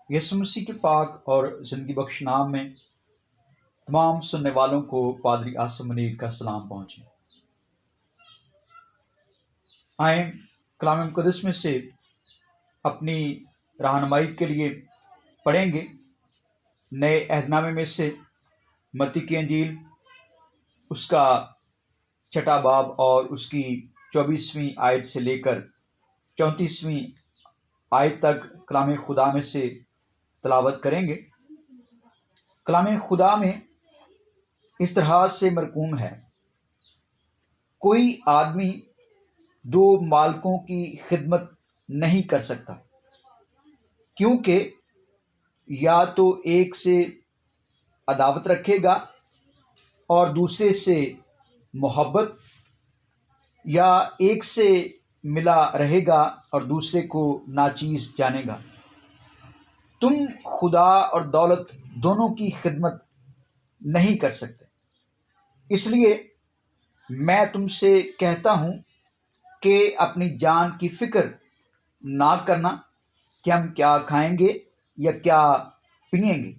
یسوع مسیح کے پاک اور زندگی بخش نام میں تمام سننے والوں کو پادری آصم منیر کا سلام پہنچے۔ آئیں کلام مقدس میں سے اپنی رہنمائی کے لیے پڑھیں گے نئے عہد نامے میں سے متی کی انجیل، اس کا 6 باب اور اس کی 24ویں آیت سے لے کر 34ویں آیت تک کلام خدا میں سے تلاوت کریں گے۔ کلام خدا میں اس طرح سے مرقوم ہے: کوئی آدمی 2 مالکوں کی خدمت نہیں کر سکتا، کیونکہ یا تو ایک سے عداوت رکھے گا اور دوسرے سے محبت، یا ایک سے ملا رہے گا اور دوسرے کو ناچیز جانے گا۔ تم خدا اور دولت دونوں کی خدمت نہیں کر سکتے۔ اس لیے میں تم سے کہتا ہوں کہ اپنی جان کی فکر نہ کرنا کہ ہم کیا کھائیں گے یا کیا پئیں گے،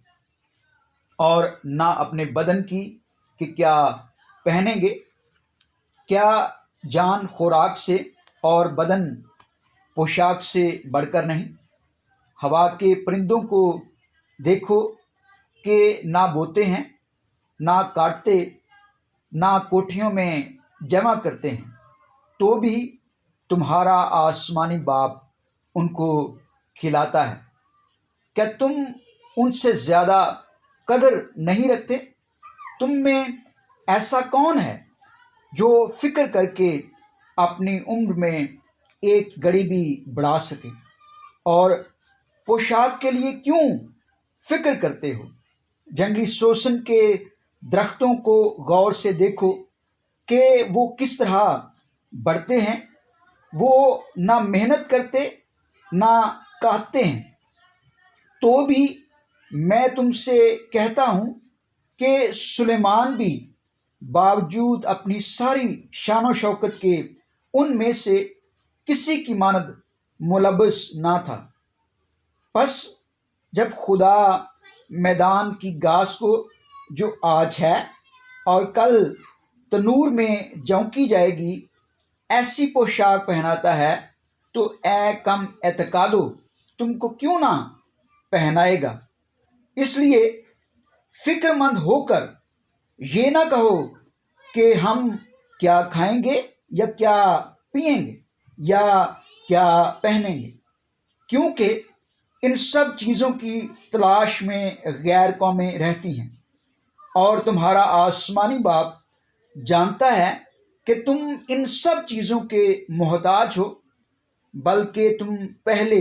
اور نہ اپنے بدن کی کہ کیا پہنیں گے۔ کیا جان خوراک سے اور بدن پوشاک سے بڑھ کر نہیں؟ ہوا کے پرندوں کو دیکھو کہ نہ بوتے ہیں، نہ کاٹتے، نہ کوٹھیوں میں جمع کرتے ہیں، تو بھی تمہارا آسمانی باپ ان کو کھلاتا ہے۔ کیا تم ان سے زیادہ قدر نہیں رکھتے؟ تم میں ایسا کون ہے جو فکر کر کے اپنی عمر میں ایک گھڑی بھی بڑھا سکے؟ اور پوشاک کے لیے کیوں فکر کرتے ہو؟ جنگلی سوسن کے درختوں کو غور سے دیکھو کہ وہ کس طرح بڑھتے ہیں، وہ نہ محنت کرتے نہ کاٹتے ہیں۔ تو بھی میں تم سے کہتا ہوں کہ سلیمان بھی باوجود اپنی ساری شان و شوکت کے ان میں سے کسی کی مانند ملبس نہ تھا۔ پس جب خدا میدان کی گھاس کو، جو آج ہے اور کل تنور میں جھونکی جائے گی، ایسی پوشاک پہناتا ہے، تو اے کم اعتقادو، تم کو کیوں نہ پہنائے گا؟ اس لیے فکر مند ہو کر یہ نہ کہو کہ ہم کیا کھائیں گے یا کیا پئیں گے یا کیا پہنیں گے، کیونکہ ان سب چیزوں کی تلاش میں غیر قومیں رہتی ہیں، اور تمہارا آسمانی باپ جانتا ہے کہ تم ان سب چیزوں کے محتاج ہو۔ بلکہ تم پہلے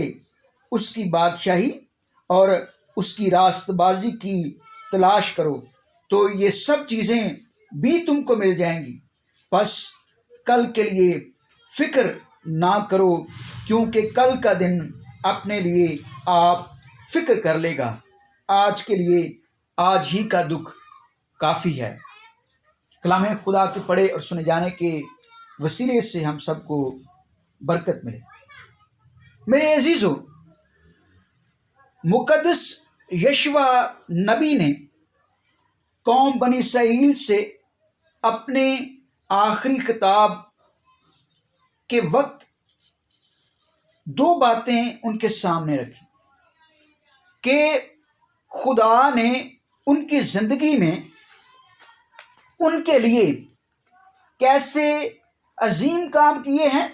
اس کی بادشاہی اور اس کی راست بازی کی تلاش کرو، تو یہ سب چیزیں بھی تم کو مل جائیں گی۔ بس کل کے لیے فکر نہ کرو، کیونکہ کل کا دن اپنے لیے آپ فکر کر لے گا۔ آج کے لیے آج ہی کا دکھ کافی ہے۔ کلام خدا کے پڑھے اور سنے جانے کے وسیلے سے ہم سب کو برکت ملے۔ میرے عزیزو، مقدس یشوع نبی نے قوم بنی اسرائیل سے اپنے آخری خطاب کے وقت 2 باتیں ان کے سامنے رکھی کہ خدا نے ان کی زندگی میں ان کے لیے کیسے عظیم کام کیے ہیں،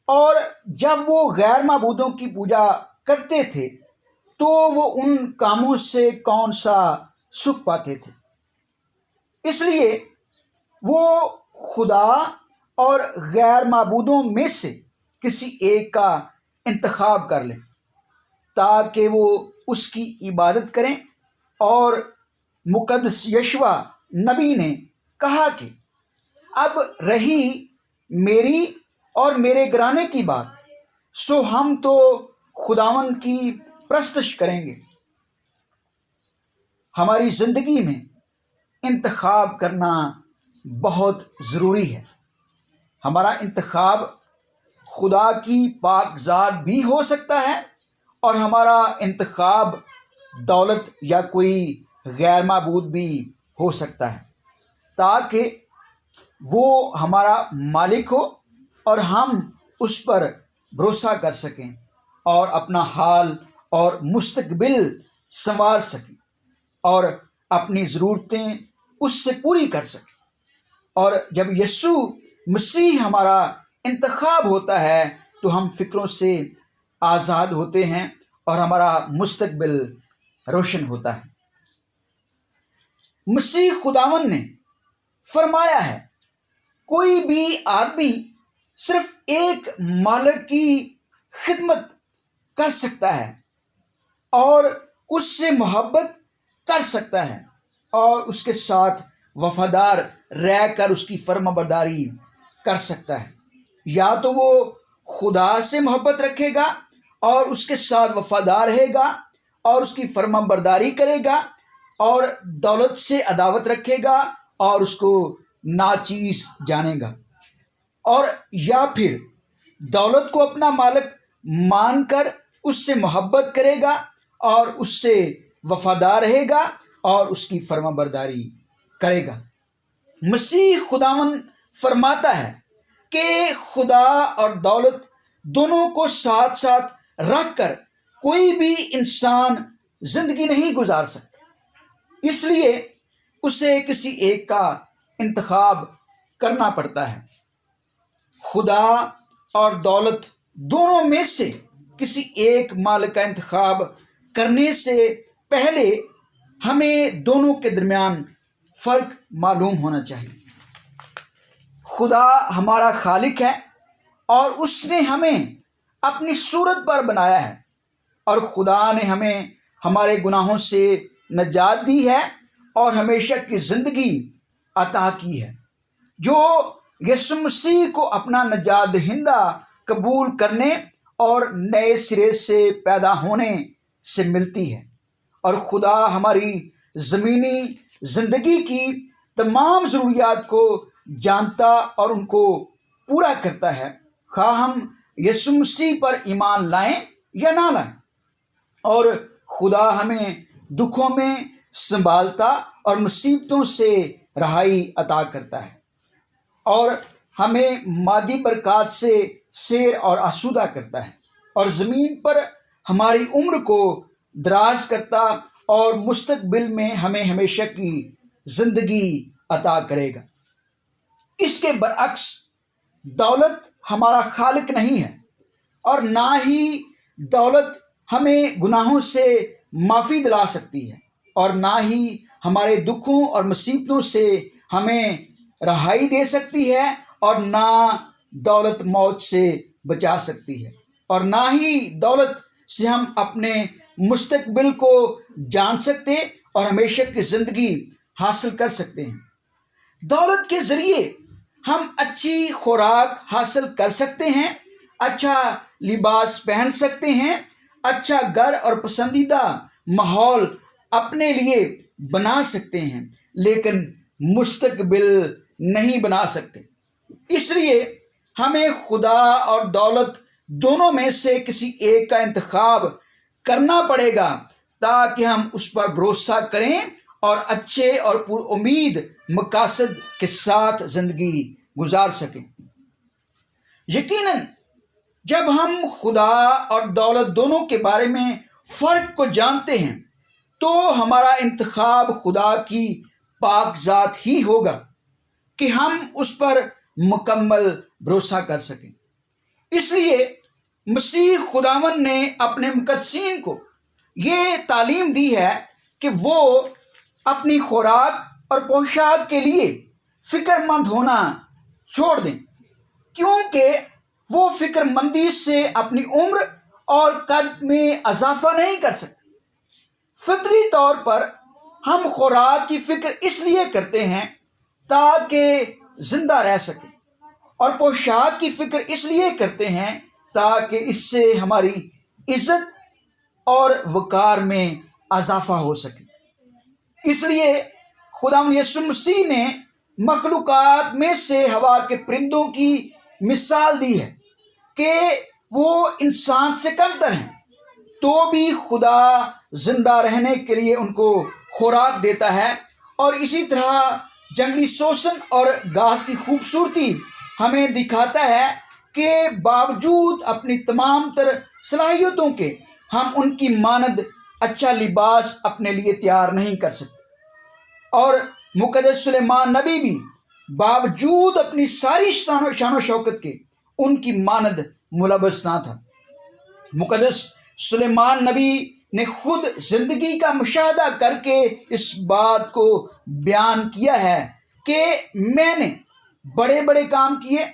اور جب وہ غیر معبودوں کی پوجا کرتے تھے تو وہ ان کاموں سے کون سا سکھ پاتے تھے۔ اس لیے وہ خدا اور غیر معبودوں میں سے کسی ایک کا انتخاب کر لیں تاکہ وہ اس کی عبادت کریں۔ اور مقدس یشوع نبی نے کہا کہ اب رہی میری اور میرے گھرانے کی بات، سو ہم تو خداوند کی پرستش کریں گے۔ ہماری زندگی میں انتخاب کرنا بہت ضروری ہے۔ ہمارا انتخاب خدا کی پاک ذات بھی ہو سکتا ہے اور ہمارا انتخاب دولت یا کوئی غیر معبود بھی ہو سکتا ہے، تاکہ وہ ہمارا مالک ہو اور ہم اس پر بھروسہ کر سکیں اور اپنا حال اور مستقبل سنوار سکیں اور اپنی ضرورتیں اس سے پوری کر سکیں۔ اور جب یسوع مسیح ہمارا انتخاب ہوتا ہے تو ہم فکروں سے آزاد ہوتے ہیں اور ہمارا مستقبل روشن ہوتا ہے۔ مسیح خداوند نے فرمایا ہے، کوئی بھی آدمی صرف ایک مالک کی خدمت کر سکتا ہے اور اس سے محبت کر سکتا ہے اور اس کے ساتھ وفادار رہ کر اس کی فرما برداری کر سکتا ہے۔ یا تو وہ خدا سے محبت رکھے گا اور اس کے ساتھ وفادار رہے گا اور اس کی فرما برداری کرے گا، اور دولت سے عداوت رکھے گا اور اس کو ناچیز جانے گا، اور یا پھر دولت کو اپنا مالک مان کر اس سے محبت کرے گا اور اس سے وفادار رہے گا اور اس کی فرما برداری کرے گا۔ مسیح خداوند فرماتا ہے کہ خدا اور دولت دونوں کو ساتھ ساتھ رکھ کر کوئی بھی انسان زندگی نہیں گزار سکتا، اس لیے اسے کسی ایک کا انتخاب کرنا پڑتا ہے۔ خدا اور دولت دونوں میں سے کسی ایک مالک کا انتخاب کرنے سے پہلے ہمیں دونوں کے درمیان فرق معلوم ہونا چاہیے۔ خدا ہمارا خالق ہے اور اس نے ہمیں اپنی صورت پر بنایا ہے، اور خدا نے ہمیں ہمارے گناہوں سے نجات دی ہے اور ہمیشہ کی زندگی عطا کی ہے، جو یسوع مسیح کو اپنا نجات دہندہ قبول کرنے اور نئے سرے سے پیدا ہونے سے ملتی ہے۔ اور خدا ہماری زمینی زندگی کی تمام ضروریات کو جانتا اور ان کو پورا کرتا ہے، خواہ ہم یسوع مسیح پر ایمان لائیں یا نہ لائیں۔ اور خدا ہمیں دکھوں میں سنبھالتا اور مصیبتوں سے رہائی عطا کرتا ہے، اور ہمیں مادی برکات سے سیر اور آسودہ کرتا ہے، اور زمین پر ہماری عمر کو دراز کرتا اور مستقبل میں ہمیں ہمیشہ کی زندگی عطا کرے گا۔ اس کے برعکس دولت ہمارا خالق نہیں ہے، اور نہ ہی دولت ہمیں گناہوں سے معافی دلا سکتی ہے، اور نہ ہی ہمارے دکھوں اور مصیبتوں سے ہمیں رہائی دے سکتی ہے، اور نہ دولت موت سے بچا سکتی ہے، اور نہ ہی دولت سے ہم اپنے مستقبل کو جان سکتے اور ہمیشہ کی زندگی حاصل کر سکتے ہیں۔ دولت کے ذریعے ہم اچھی خوراک حاصل کر سکتے ہیں، اچھا لباس پہن سکتے ہیں، اچھا گھر اور پسندیدہ ماحول اپنے لیے بنا سکتے ہیں، لیکن مستقبل نہیں بنا سکتے۔ اس لیے ہمیں خدا اور دولت دونوں میں سے کسی ایک کا انتخاب کرنا پڑے گا تاکہ ہم اس پر بھروسہ کریں اور اچھے اور پر امید مقاصد کے ساتھ زندگی گزار سکیں۔ یقیناً جب ہم خدا اور دولت دونوں کے بارے میں فرق کو جانتے ہیں تو ہمارا انتخاب خدا کی پاک ذات ہی ہوگا کہ ہم اس پر مکمل بھروسہ کر سکیں۔ اس لیے مسیح خداوند نے اپنے مقدسین کو یہ تعلیم دی ہے کہ وہ اپنی خوراک اور پوشاک کے لیے فکر مند ہونا چھوڑ دیں، کیونکہ وہ فکر مندی سے اپنی عمر اور قد میں اضافہ نہیں کر سکتے۔ فطری طور پر ہم خوراک کی فکر اس لیے کرتے ہیں تاکہ زندہ رہ سکیں، اور پوشاک کی فکر اس لیے کرتے ہیں تاکہ اس سے ہماری عزت اور وقار میں اضافہ ہو سکے۔ اس لیے خداوند یسوع مسیح نے مخلوقات میں سے ہوا کے پرندوں کی مثال دی ہے کہ وہ انسان سے کمتر ہیں، تو بھی خدا زندہ رہنے کے لیے ان کو خوراک دیتا ہے۔ اور اسی طرح جنگلی سوسن اور گھاس کی خوبصورتی ہمیں دکھاتا ہے کہ باوجود اپنی تمام تر صلاحیتوں کے ہم ان کی مانند اچھا لباس اپنے لیے تیار نہیں کر سکتے۔ اور مقدس سلیمان نبی بھی باوجود اپنی ساری شان و شوکت کے ان کی مانند ملبس نہ تھا۔ مقدس سلیمان نبی نے خود زندگی کا مشاہدہ کر کے اس بات کو بیان کیا ہے کہ میں نے بڑے بڑے کام کیے،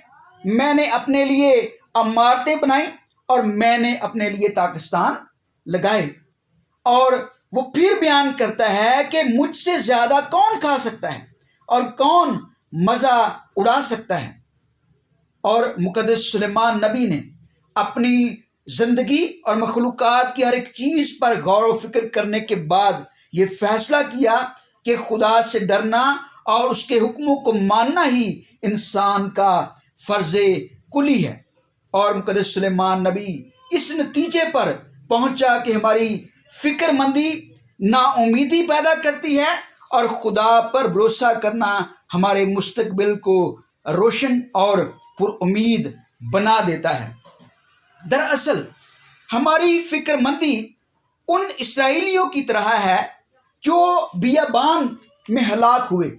میں نے اپنے لیے عمارتیں بنائیں اور میں نے اپنے لیے تاکستان لگائے۔ اور وہ پھر بیان کرتا ہے کہ مجھ سے زیادہ کون کھا سکتا ہے اور کون مزہ اڑا سکتا ہے۔ اور مقدس سلیمان نبی نے اپنی زندگی اور مخلوقات کی ہر ایک چیز پر غور و فکر کرنے کے بعد یہ فیصلہ کیا کہ خدا سے ڈرنا اور اس کے حکموں کو ماننا ہی انسان کا فرض کلی ہے۔ اور مقدس سلیمان نبی اس نتیجے پر پہنچا کہ ہماری فکر مندی نا امیدی پیدا کرتی ہے اور خدا پر بھروسہ کرنا ہمارے مستقبل کو روشن اور پر امید بنا دیتا ہے۔ دراصل ہماری فکر مندی ان اسرائیلیوں کی طرح ہے جو بیابان میں ہلاک ہوئے۔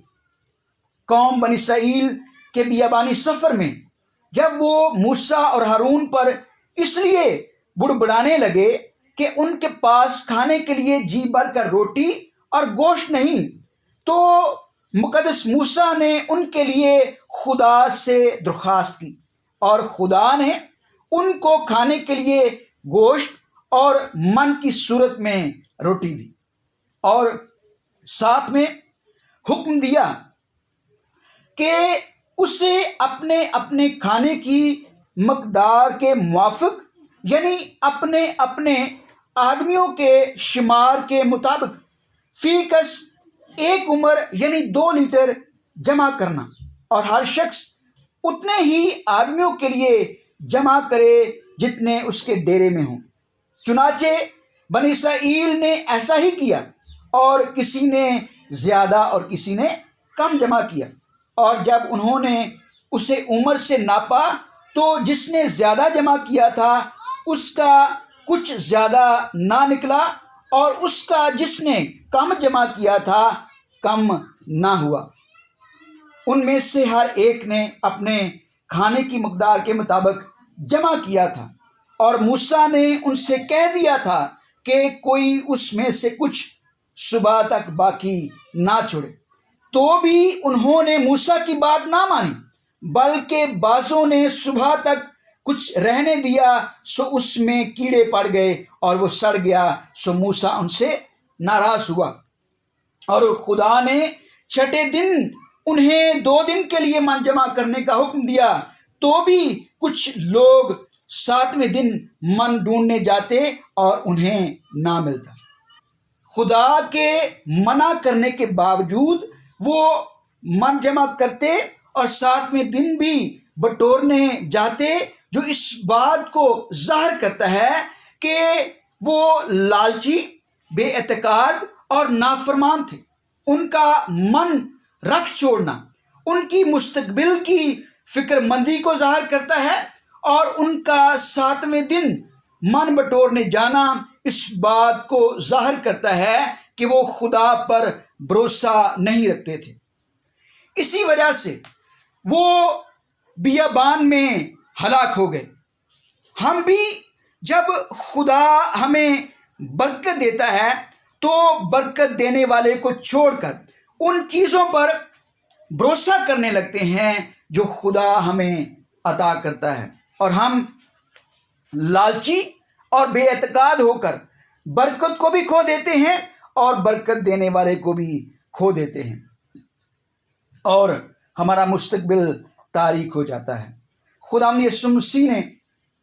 قوم بنی اسرائیل کے بیابانی سفر میں جب وہ موسیٰ اور ہارون پر اس لیے بڑبڑانے لگے کہ ان کے پاس کھانے کے لیے جی بھر کر روٹی اور گوشت نہیں، تو مقدس موسیٰ نے ان کے لیے خدا سے درخواست کی اور خدا نے ان کو کھانے کے لیے گوشت اور من کی صورت میں روٹی دی، اور ساتھ میں حکم دیا کہ اسے اپنے اپنے کھانے کی مقدار کے موافق، یعنی اپنے اپنے آدمیوں کے شمار کے مطابق فی کس ایک عمر یعنی 2 لیٹر جمع کرنا، اور ہر شخص اتنے ہی آدمیوں کے لیے جمع کرے جتنے اس کے ڈیرے میں ہوں۔ چنانچہ بنی اسرائیل نے ایسا ہی کیا، اور کسی نے زیادہ اور کسی نے کم جمع کیا۔ اور جب انہوں نے اسے عمر سے ناپا تو جس نے زیادہ جمع کیا تھا اس کا کچھ زیادہ نہ نکلا، اور اس کا جس نے کم جمع کیا تھا کم نہ ہوا۔ ان میں سے ہر ایک نے اپنے کھانے کی مقدار کے مطابق جمع کیا تھا، اور موسیٰ نے ان سے کہہ دیا تھا کہ کوئی اس میں سے کچھ صبح تک باقی نہ چھوڑے۔ تو بھی انہوں نے موسیٰ کی بات نہ مانی، بلکہ بعضوں نے صبح تک کچھ رہنے دیا، سو اس میں کیڑے پڑ گئے اور وہ سڑ گیا، سو موسیٰ ان سے ناراض ہوا۔ اور خدا نے چھٹے دن انہیں 2 دن کے لیے من جمع کرنے کا حکم دیا، تو بھی کچھ لوگ 7ویں دن من ڈھونڈنے جاتے اور انہیں نہ ملتا۔ خدا کے منع کرنے کے باوجود وہ من جمع کرتے اور 7ویں دن بھی بٹورنے جاتے، جو اس بات کو ظاہر کرتا ہے کہ وہ لالچی، بے اعتقاد اور نافرمان تھے۔ ان کا من رکھ چھوڑنا ان کی مستقبل کی فکر مندی کو ظاہر کرتا ہے، اور ان کا 7ویں دن من بٹورنے جانا اس بات کو ظاہر کرتا ہے کہ وہ خدا پر بھروسہ نہیں رکھتے تھے۔ اسی وجہ سے وہ بیابان میں ہلاک ہو گئے۔ ہم بھی جب خدا ہمیں برکت دیتا ہے تو برکت دینے والے کو چھوڑ کر ان چیزوں پر بھروسہ کرنے لگتے ہیں جو خدا ہمیں عطا کرتا ہے، اور ہم لالچی اور بے اعتقاد ہو کر برکت کو بھی کھو دیتے ہیں اور برکت دینے والے کو بھی کھو دیتے ہیں، اور ہمارا مستقبل تاریک ہو جاتا ہے۔ خدا یسوع مسیح نے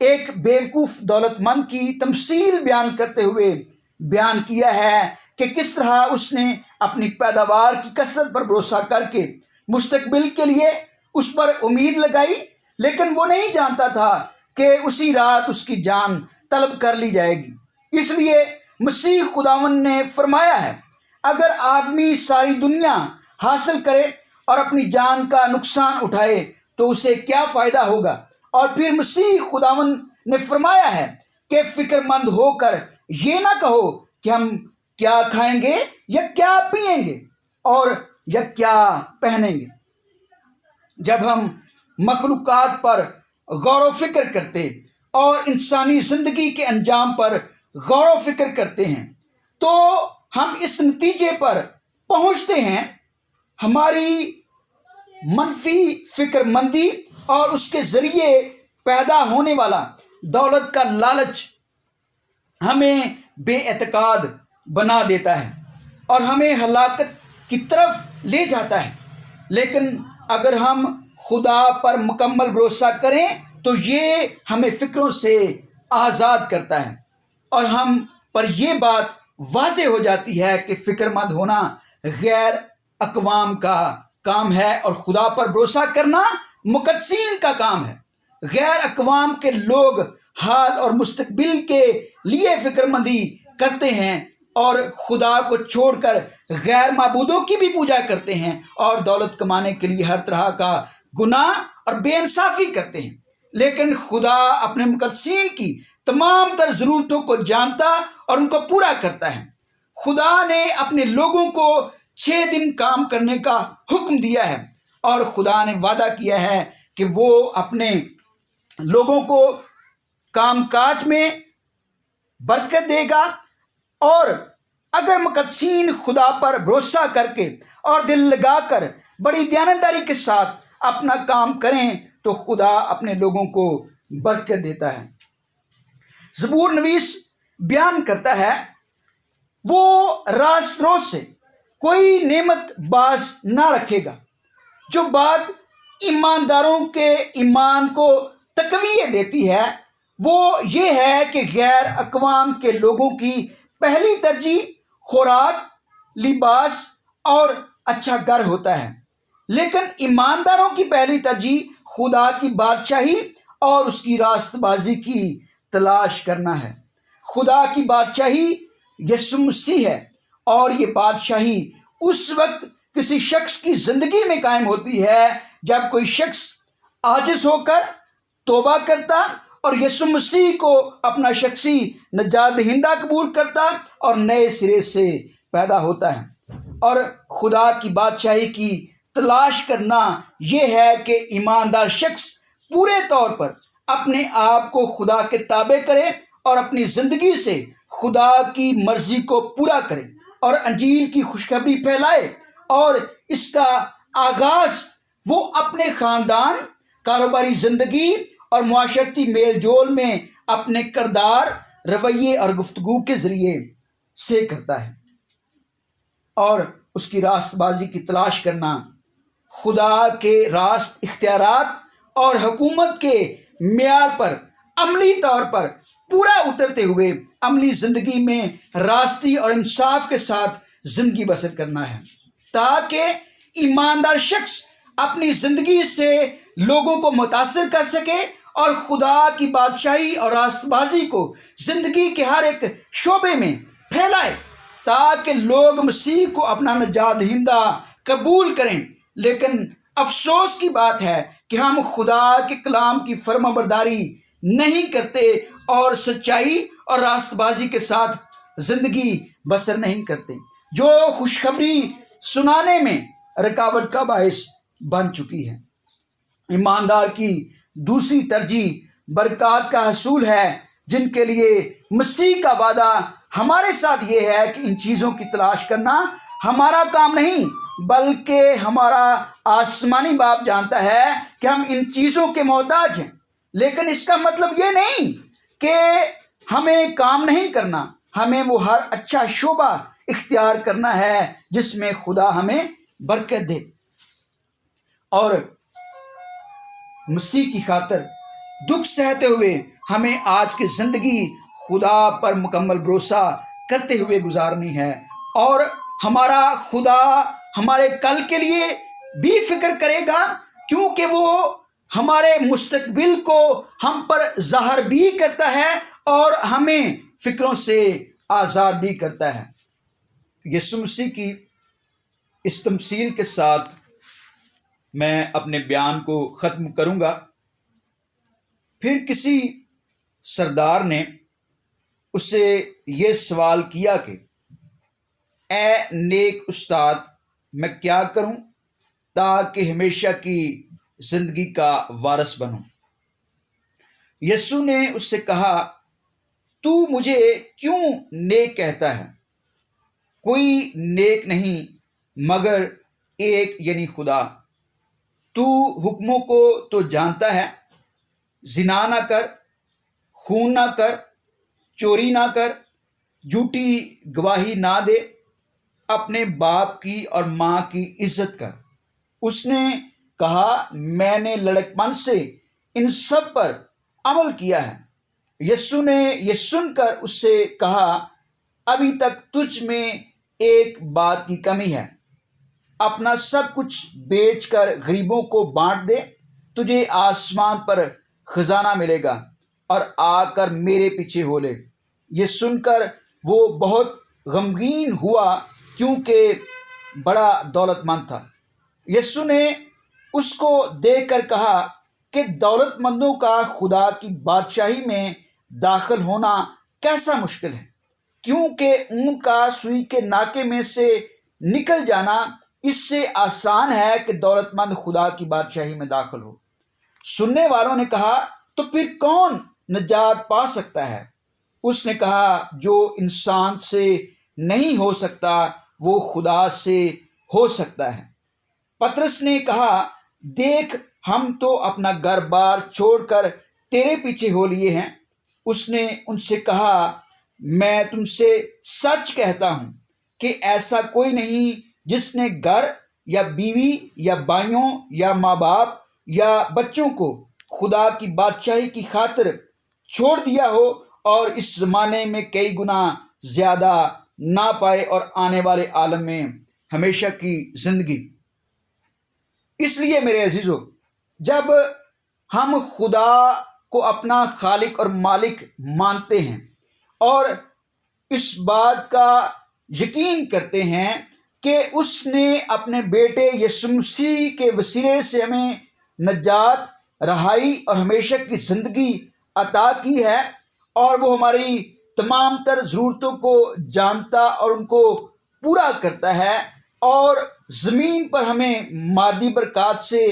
ایک بیوقوف دولت مند کی تمثیل بیان کرتے ہوئے بیان کیا ہے کہ کس طرح اس نے اپنی پیداوار کی کثرت پر بھروسہ کر کے مستقبل کے لیے اس پر امید لگائی، لیکن وہ نہیں جانتا تھا کہ اسی رات اس کی جان طلب کر لی جائے گی۔ اس لیے مسیح خداوند نے فرمایا ہے، اگر آدمی ساری دنیا حاصل کرے اور اپنی جان کا نقصان اٹھائے تو اسے کیا فائدہ ہوگا؟ اور پھر مسیح خداوند نے فرمایا ہے کہ فکر مند ہو کر یہ نہ کہو کہ ہم کیا کھائیں گے یا کیا پئیں گے اور یا کیا پہنیں گے۔ جب ہم مخلوقات پر غور و فکر کرتے اور انسانی زندگی کے انجام پر غور و فکر کرتے ہیں تو ہم اس نتیجے پر پہنچتے ہیں، ہماری منفی فکر مندی اور اس کے ذریعے پیدا ہونے والا دولت کا لالچ ہمیں بے اعتقاد بنا دیتا ہے اور ہمیں ہلاکت کی طرف لے جاتا ہے۔ لیکن اگر ہم خدا پر مکمل بھروسہ کریں تو یہ ہمیں فکروں سے آزاد کرتا ہے اور ہم پر یہ بات واضح ہو جاتی ہے کہ فکر مند ہونا غیر اقوام کا کام ہے اور خدا پر بھروسہ کرنا مقدسین کا کام ہے۔ غیر اقوام کے لوگ حال اور مستقبل کے لیے فکر مندی کرتے ہیں اور خدا کو چھوڑ کر غیر معبودوں کی بھی پوجا کرتے ہیں اور دولت کمانے کے لیے ہر طرح کا گناہ اور بے انصافی کرتے ہیں۔ لیکن خدا اپنے مقدسین کی تمام تر ضرورتوں کو جانتا اور ان کو پورا کرتا ہے۔ خدا نے اپنے لوگوں کو 6 دن کام کرنے کا حکم دیا ہے اور خدا نے وعدہ کیا ہے کہ وہ اپنے لوگوں کو کام کاج میں برکت دے گا، اور اگر مقدسین خدا پر بھروسہ کر کے اور دل لگا کر بڑی دیانتداری کے ساتھ اپنا کام کریں تو خدا اپنے لوگوں کو برکت دیتا ہے۔ زبور نویس بیان کرتا ہے، وہ راست روز سے کوئی نعمت باز نہ رکھے گا۔ جو بات ایمانداروں کے ایمان کو تقویت دیتی ہے وہ یہ ہے کہ غیر اقوام کے لوگوں کی پہلی ترجیح خوراک، لباس اور اچھا گھر ہوتا ہے، لیکن ایمانداروں کی پہلی ترجیح خدا کی بادشاہی اور اس کی راست بازی کی تلاش کرنا ہے۔ خدا کی بادشاہی یسوع مسیح ہے اور یہ بادشاہی اس وقت کسی شخص کی زندگی میں قائم ہوتی ہے جب کوئی شخص عاجز ہو کر توبہ کرتا اور یسوع مسیح کو اپنا شخصی نجات دہندہ قبول کرتا اور نئے سرے سے پیدا ہوتا ہے۔ اور خدا کی بادشاہی کی تلاش کرنا یہ ہے کہ ایماندار شخص پورے طور پر اپنے آپ کو خدا کے تابع کرے اور اپنی زندگی سے خدا کی مرضی کو پورا کرے اور انجیل کی خوشخبری پھیلائے، اور اس کا آغاز وہ اپنے خاندان، کاروباری زندگی اور معاشرتی میل جول میں اپنے کردار، رویے اور گفتگو کے ذریعے سے کرتا ہے۔ اور اس کی راست بازی کی تلاش کرنا خدا کے راست اختیارات اور حکومت کے معیار پر عملی طور پر پورا اترتے ہوئے عملی زندگی میں راستی اور انصاف کے ساتھ زندگی بسر کرنا ہے، تاکہ ایماندار شخص اپنی زندگی سے لوگوں کو متاثر کر سکے اور خدا کی بادشاہی اور راست بازی کو زندگی کے ہر ایک شعبے میں پھیلائے، تاکہ لوگ مسیح کو اپنا نجات دہندہ قبول کریں۔ لیکن افسوس کی بات ہے کہ ہم خدا کے کلام کی فرما برداری نہیں کرتے اور سچائی اور راست بازی کے ساتھ زندگی بسر نہیں کرتے، جو خوشخبری سنانے میں رکاوٹ کا باعث بن چکی ہے۔ ایماندار کی دوسری ترجیح برکات کا حصول ہے، جن کے لیے مسیح کا وعدہ ہمارے ساتھ یہ ہے کہ ان چیزوں کی تلاش کرنا ہمارا کام نہیں، بلکہ ہمارا آسمانی باپ جانتا ہے کہ ہم ان چیزوں کے محتاج ہیں۔ لیکن اس کا مطلب یہ نہیں کہ ہمیں کام نہیں کرنا، ہمیں وہ ہر اچھا شعبہ اختیار کرنا ہے جس میں خدا ہمیں برکت دے، اور مسیح کی خاطر دکھ سہتے ہوئے ہمیں آج کی زندگی خدا پر مکمل بھروسہ کرتے ہوئے گزارنی ہے، اور ہمارا خدا ہمارے کل کے لیے بھی فکر کرے گا، کیونکہ وہ ہمارے مستقبل کو ہم پر ظاہر بھی کرتا ہے اور ہمیں فکروں سے آزاد بھی کرتا ہے۔ یسوع مسیح کی اس تمثیل کے ساتھ میں اپنے بیان کو ختم کروں گا۔ پھر کسی سردار نے اس سے یہ سوال کیا کہ اے نیک استاد، میں کیا کروں تاکہ ہمیشہ کی زندگی کا وارث بنوں؟ یسوع نے اس سے کہا، تو مجھے کیوں نیک کہتا ہے؟ کوئی نیک نہیں مگر ایک یعنی خدا۔ تو حکموں کو تو جانتا ہے، زنا نہ کر، خون نہ کر، چوری نہ کر، جھوٹی گواہی نہ دے، اپنے باپ کی اور ماں کی عزت کر۔ اس نے کہا، میں نے لڑکپن سے ان سب پر عمل کیا ہے۔ یسوع نے یہ سن کر اس سے کہا، ابھی تک تجھ میں ایک بات کی کمی ہے۔ اپنا سب کچھ بیچ کر غریبوں کو بانٹ دے، تجھے آسمان پر خزانہ ملے گا، اور آ کر میرے پیچھے ہو لے۔ یہ سن کر وہ بہت غمگین ہوا کیونکہ بڑا دولت مند تھا۔ یسوع نے اس کو دیکھ کر کہا کہ دولت مندوں کا خدا کی بادشاہی میں داخل ہونا کیسا مشکل ہے، کیونکہ اونٹ کا سوئی کے ناکے میں سے نکل جانا اس سے آسان ہے کہ دولت مند خدا کی بادشاہی میں داخل ہو۔ سننے والوں نے کہا، تو پھر کون نجات پا سکتا ہے؟ اس نے کہا، جو انسان سے نہیں ہو سکتا وہ خدا سے ہو سکتا ہے۔ پطرس نے کہا، دیکھ ہم تو اپنا گھر بار چھوڑ کر تیرے پیچھے ہو لیے ہیں۔ اس نے ان سے کہا، میں تم سے سچ کہتا ہوں کہ ایسا کوئی نہیں جس نے گھر یا بیوی یا بھائیوں یا ماں باپ یا بچوں کو خدا کی بادشاہی کی خاطر چھوڑ دیا ہو اور اس زمانے میں کئی گنا زیادہ نہ پائے اور آنے والے عالم میں ہمیشہ کی زندگی۔ اس لیے میرے عزیزو، جب ہم خدا کو اپنا خالق اور مالک مانتے ہیں اور اس بات کا یقین کرتے ہیں کہ اس نے اپنے بیٹے یسوع مسیح کے وسیلے سے ہمیں نجات، رہائی اور ہمیشہ کی زندگی عطا کی ہے، اور وہ ہماری تمام تر ضرورتوں کو جانتا اور ان کو پورا کرتا ہے، اور زمین پر ہمیں مادی برکات سے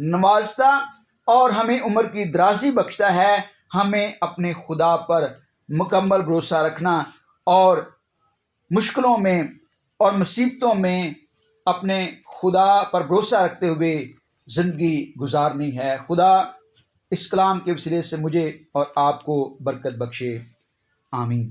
نوازتا اور ہمیں عمر کی درازی بخشتا ہے، ہمیں اپنے خدا پر مکمل بھروسہ رکھنا اور مشکلوں میں اور مصیبتوں میں اپنے خدا پر بھروسہ رکھتے ہوئے زندگی گزارنی ہے۔ خدا اس کلام کے وسیلے سے مجھے اور آپ کو برکت بخشے، آمین۔